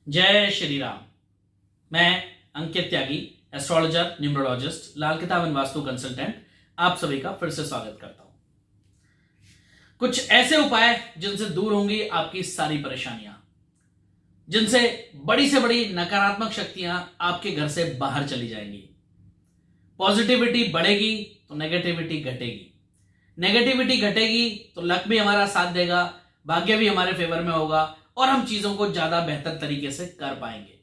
जय श्री राम। मैं अंकित त्यागी, astrologer, numerologist, लाल किताब एंड वास्तु कंसल्टेंट, आप सभी का फिर से स्वागत करता हूं। कुछ ऐसे उपाय जिनसे दूर होंगी आपकी सारी परेशानियां, जिनसे बड़ी से बड़ी नकारात्मक शक्तियां आपके घर से बाहर चली जाएंगी। पॉजिटिविटी बढ़ेगी तो नेगेटिविटी घटेगी, नेगेटिविटी घटेगी तो लक भी हमारा साथ देगा, भाग्य भी हमारे फेवर में होगा और हम चीजों को ज्यादा बेहतर तरीके से कर पाएंगे।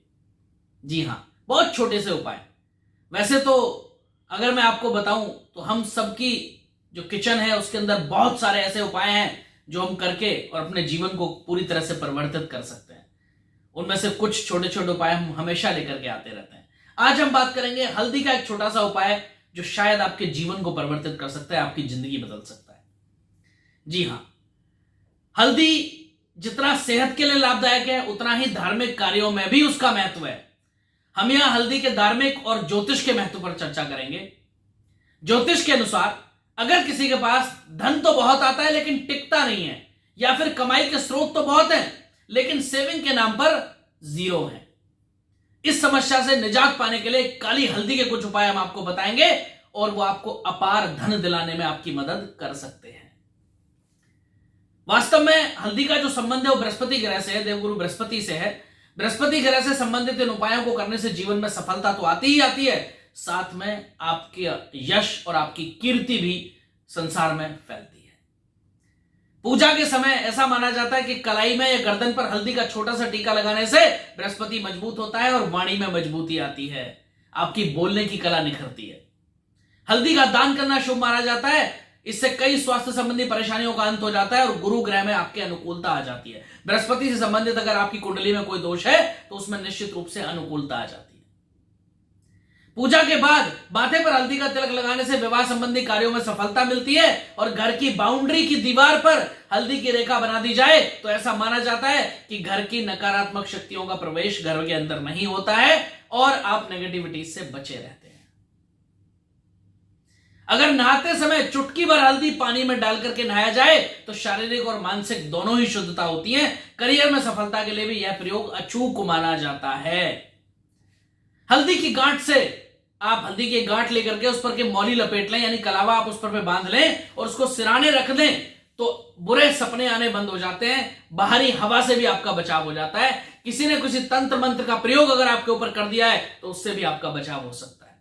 जी हां, बहुत छोटे से उपाय। वैसे तो अगर मैं आपको बताऊं तो हम सबकी जो किचन है उसके अंदर बहुत सारे ऐसे उपाय हैं जो हम करके और अपने जीवन को पूरी तरह से परिवर्तित कर सकते हैं। उनमें से कुछ छोटे छोटे उपाय हम हमेशा लेकर के आते रहते हैं। आज हम बात करेंगे हल्दी का एक छोटा सा उपाय जो शायद आपके जीवन को परिवर्तित कर सकता है, आपकी जिंदगी बदल सकता है। जी हां, हल्दी जितना सेहत के लिए लाभदायक है उतना ही धार्मिक कार्यों में भी उसका महत्व है। हम यहां हल्दी के धार्मिक और ज्योतिष के महत्व पर चर्चा करेंगे। ज्योतिष के अनुसार अगर किसी के पास धन तो बहुत आता है लेकिन टिकता नहीं है, या फिर कमाई के स्रोत तो बहुत हैं लेकिन सेविंग के नाम पर जीरो है, इस समस्या से निजात पाने के लिए काली हल्दी के कुछ उपाय हम आपको बताएंगे और वो आपको अपार धन दिलाने में आपकी मदद कर सकते हैं। वास्तव में हल्दी का जो संबंध है वो बृहस्पति ग्रह से है, देवगुरु बृहस्पति से है। बृहस्पति ग्रह से संबंधित इन उपायों को करने से जीवन में सफलता तो आती ही आती है, साथ में आपके यश और आपकी कीर्ति भी संसार में फैलती है। पूजा के समय ऐसा माना जाता है कि कलाई में या गर्दन पर हल्दी का छोटा सा टीका लगाने से बृहस्पति मजबूत होता है और वाणी में मजबूती आती है, आपकी बोलने की कला निखरती है। हल्दी का दान करना शुभ माना जाता है, इससे कई स्वास्थ्य संबंधी परेशानियों का अंत हो जाता है और गुरु ग्रह में आपके अनुकूलता आ जाती है। बृहस्पति से संबंधित अगर आपकी कुंडली में कोई दोष है तो उसमें निश्चित रूप से अनुकूलता आ जाती है। पूजा के बाद माथे पर हल्दी का तिलक लगाने से विवाह संबंधी कार्यों में सफलता मिलती है और घर की बाउंड्री की दीवार पर हल्दी की रेखा बना दी जाए तो ऐसा माना जाता है कि घर की नकारात्मक शक्तियों का प्रवेश घर के अंदर नहीं होता है और आप नेगेटिविटी से बचे रहते हैं। अगर नहाते समय चुटकी भर हल्दी पानी में डाल करके नहाया जाए तो शारीरिक और मानसिक दोनों ही शुद्धता होती है। करियर में सफलता के लिए भी यह प्रयोग अचूक माना जाता है। हल्दी की गांठ से आप हल्दी की गांठ लेकर के उस पर के मौली लपेट लें, यानी कलावा आप उस पर बांध लें और उसको सिराने रख दें तो बुरे सपने आने बंद हो जाते हैं, बाहरी हवा से भी आपका बचाव हो जाता है। किसी ने किसी तंत्र मंत्र का प्रयोग अगर आपके ऊपर कर दिया है तो उससे भी आपका बचाव हो सकता है।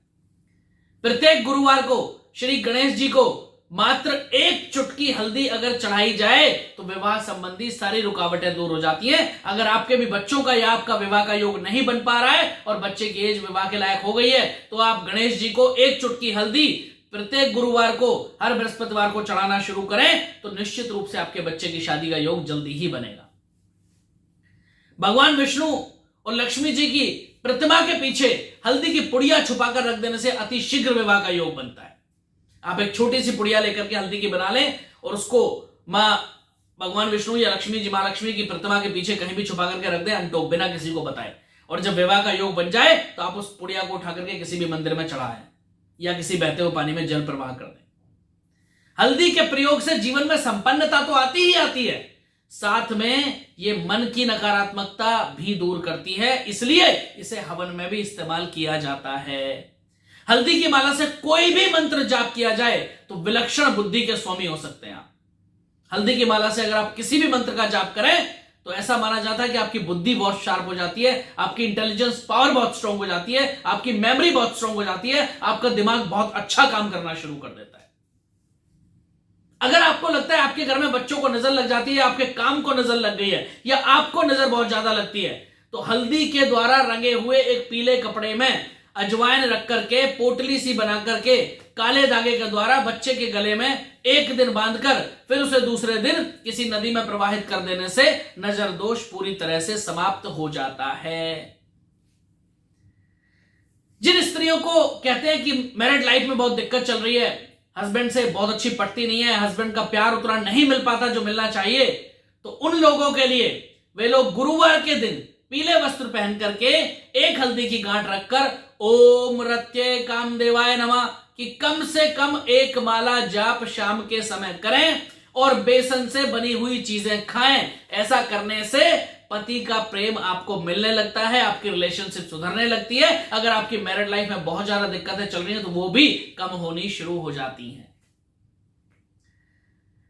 प्रत्येक गुरुवार को श्री गणेश जी को मात्र एक चुटकी हल्दी अगर चढ़ाई जाए तो विवाह संबंधी सारी रुकावटें दूर हो जाती हैं। अगर आपके भी बच्चों का या आपका विवाह का योग नहीं बन पा रहा है और बच्चे की एज विवाह के लायक हो गई है तो आप गणेश जी को एक चुटकी हल्दी प्रत्येक गुरुवार को, हर बृहस्पतिवार को चढ़ाना शुरू करें तो निश्चित रूप से आपके बच्चे की शादी का योग जल्दी ही बनेगा। भगवान विष्णु और लक्ष्मी जी की प्रतिमा के पीछे हल्दी की पुड़िया छुपाकर रख देने से अति शीघ्र विवाह का योग बनता है। आप एक छोटी सी पुड़िया लेकर के हल्दी की बना लें और उसको मां भगवान विष्णु या लक्ष्मी जी, मां लक्ष्मी की प्रतिमा के पीछे कहीं भी छुपा करके रख दें, अनटोक, बिना किसी को बताए। और जब विवाह का योग बन जाए तो आप उस पुड़िया को उठा करके किसी भी मंदिर में चढ़ाएं या किसी बहते हुए पानी में जल प्रवाह कर दें। हल्दी के प्रयोग से जीवन में संपन्नता तो आती ही आती है, साथ में ये मन की नकारात्मकता भी दूर करती है, इसलिए इसे हवन में भी इस्तेमाल किया जाता है। हल्दी की माला से कोई भी मंत्र जाप किया जाए तो विलक्षण बुद्धि के स्वामी हो सकते हैं आप। हल्दी की माला से अगर आप किसी भी मंत्र का जाप करें तो ऐसा माना जाता है कि आपकी बुद्धि बहुत शार्प हो जाती है, आपकी इंटेलिजेंस पावर बहुत स्ट्रांग हो जाती है, आपकी मेमोरी बहुत स्ट्रांग हो जाती है, आपका दिमाग बहुत अच्छा काम करना शुरू कर देता है। अगर आपको लगता है आपके घर में बच्चों को नजर लग जाती है, आपके काम को नजर लग गई है या आपको नजर बहुत ज्यादा लगती है तो हल्दी के द्वारा रंगे हुए एक पीले कपड़े में अजवाइन रख करके पोटली सी बना करके काले धागे के द्वारा बच्चे के गले में एक दिन बांधकर फिर उसे दूसरे दिन किसी नदी में प्रवाहित कर देने से नजर दोष पूरी तरह से समाप्त हो जाता है। जिन स्त्रियों को कहते हैं कि मैरिड लाइफ में बहुत दिक्कत चल रही है, हस्बैंड से बहुत अच्छी पटती नहीं है, हस्बैंड का प्यार उतना नहीं मिल पाता जो मिलना चाहिए, तो उन लोगों के लिए वे लोग गुरुवार के दिन पीले वस्त्र पहन करके एक हल्दी की गांठ रखकर ओम रत्ये कामदेवाय नमः कि कम से कम एक माला जाप शाम के समय करें और बेसन से बनी हुई चीजें खाएं। ऐसा करने से पति का प्रेम आपको मिलने लगता है, आपकी रिलेशनशिप सुधरने लगती है। अगर आपकी मैरिड लाइफ में बहुत ज्यादा दिक्कतें चल रही हैं तो वो भी कम होनी शुरू हो जाती हैं।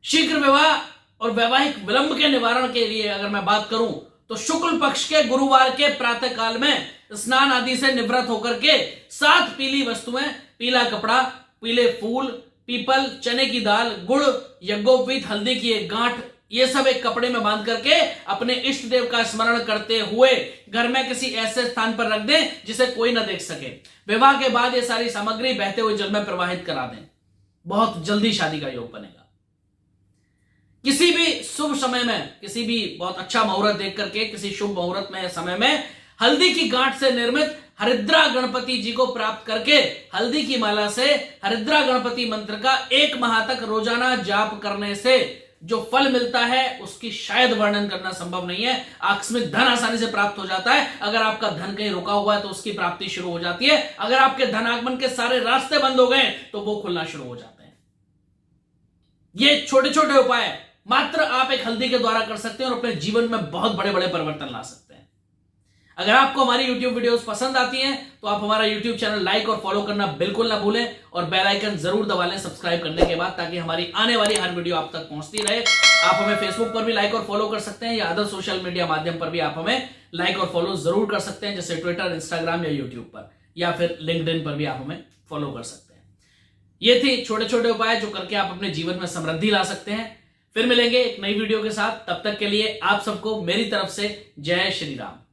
शीघ्र विवाह और वैवाहिक विलंब के निवारण के लिए अगर मैं बात करूं तो शुक्ल पक्ष के गुरुवार के प्रातः काल में स्नान आदि से निवृत्त होकर के 7 पीली वस्तुएं, पीला कपड़ा, पीले फूल, पीपल, चने की दाल, गुड़, यज्ञोपवीत हल्दी की एक गांठ, ये सब एक कपड़े में बांध करके अपने इष्ट देव का स्मरण करते हुए घर में किसी ऐसे स्थान पर रख दें जिसे कोई ना देख सके। विवाह के बाद ये सारी सामग्री बहते हुए जल में प्रवाहित करा दें। बहुत जल्दी शादी का योग बनेगा। किसी भी शुभ समय में, किसी भी बहुत अच्छा मुहूर्त देख करके किसी शुभ मुहूर्त में समय में हल्दी की गांठ से निर्मित हरिद्रा गणपति जी को प्राप्त करके हल्दी की माला से हरिद्रा गणपति मंत्र का 1 माह तक रोजाना जाप करने से जो फल मिलता है उसकी शायद वर्णन करना संभव नहीं है। आकस्मिक धन आसानी से प्राप्त हो जाता है। अगर आपका धन कहीं रुका हुआ है तो उसकी प्राप्ति शुरू हो जाती है। अगर आपके धन आगमन के सारे रास्ते बंद हो गए तो वो खुलना शुरू हो जाते हैं। ये छोटे छोटे उपाय मात्र आप एक हल्दी के द्वारा कर सकते हैं और अपने जीवन में बहुत बड़े बड़े परिवर्तन ला सकते हैं। अगर आपको हमारी YouTube वीडियोस पसंद आती हैं तो आप हमारा YouTube चैनल लाइक और फॉलो करना बिल्कुल ना भूलें और बेल आइकन जरूर दबा लें सब्सक्राइब करने के बाद, ताकि हमारी आने वाली हर वीडियो आप तक पहुंचती रहे। आप हमें फेसबुक पर भी लाइक और फॉलो कर सकते हैं या अदर सोशल मीडिया माध्यम पर भी आप हमें लाइक और फॉलो जरूर कर सकते हैं, जैसे ट्विटर, इंस्टाग्राम या यूट्यूब पर, या फिर लिंक्डइन पर भी आप हमें फॉलो कर सकते हैं। ये थे छोटे छोटे उपाय जो करके आप अपने जीवन में समृद्धि ला सकते हैं। फिर मिलेंगे एक नई वीडियो के साथ। तब तक के लिए आप सबको मेरी तरफ से जय श्री राम।